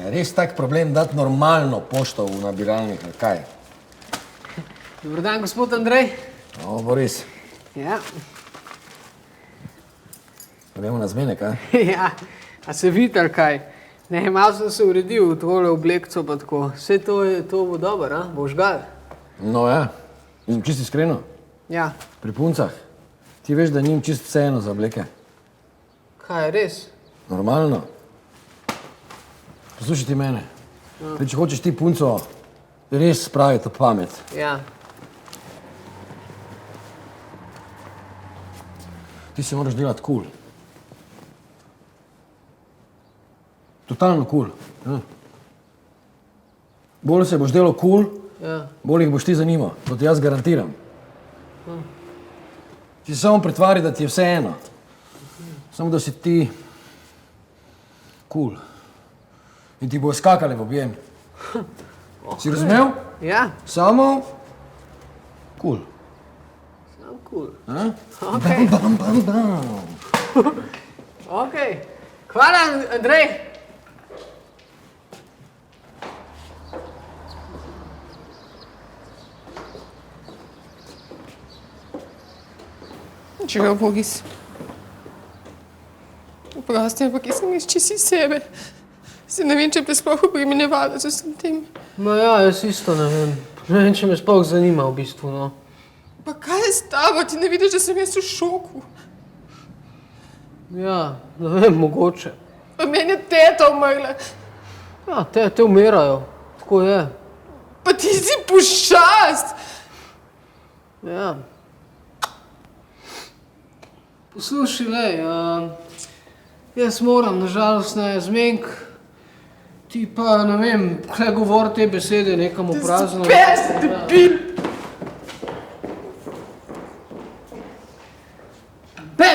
Je res tak problem dati normalno pošto v nabiralnik, ali kaj? Dobar dan, gospod Andrej. O, Boris. Ja. Gremo na zmenek, a? Ja, a se vidite ali kaj? Ne, malo sem se uredil v tole oblekco pa tako. Vse to bo dobro, a? Boš gal? No ja, mislim čisto iskreno. Ja. Pri puncah. Ti veš, da njim čisto vseeno za obleke. Kaj, res? Normalno. Poslušaj ti mene. Če hočeš ti punco res spraviti v pamet. Ja. Ti se moraš delati kul. Totalno kul. Ja. Bolj se boš delal kul, bolj jih boš ti zanimal. To ti jaz garantiram. Ti se samo pretvari, da ti je vseeno. Samo da si ti kul. In ti bo skakale v objem. Si razumel? Ja. Samo kul. Samo kul. Ok. Bam, bam, bam. Ok. Hvala, Andrej. Čega, Bogis? Oprosti, ampak jaz sem izčisi sebe. Se ne vem, če bi sploh obremenjevala z vsem tem. Ma ja, jaz isto ne vem. Ne vem, če me sploh zanima v bistvu, no. Pa kaj je s tabo? Ti ne vidiš, da sem jaz v šoku? Ja, ne vem, mogoče. Pa meni je teta umrla. Ja, te umirajo. Tako je. Pa ti si pošast! Ja. Poslušaj, lej, jaz moram, nažalost, na zmenk. Ti pa, ne vem, kaj govori te besede nekam v prazno. Pes, debil! Be!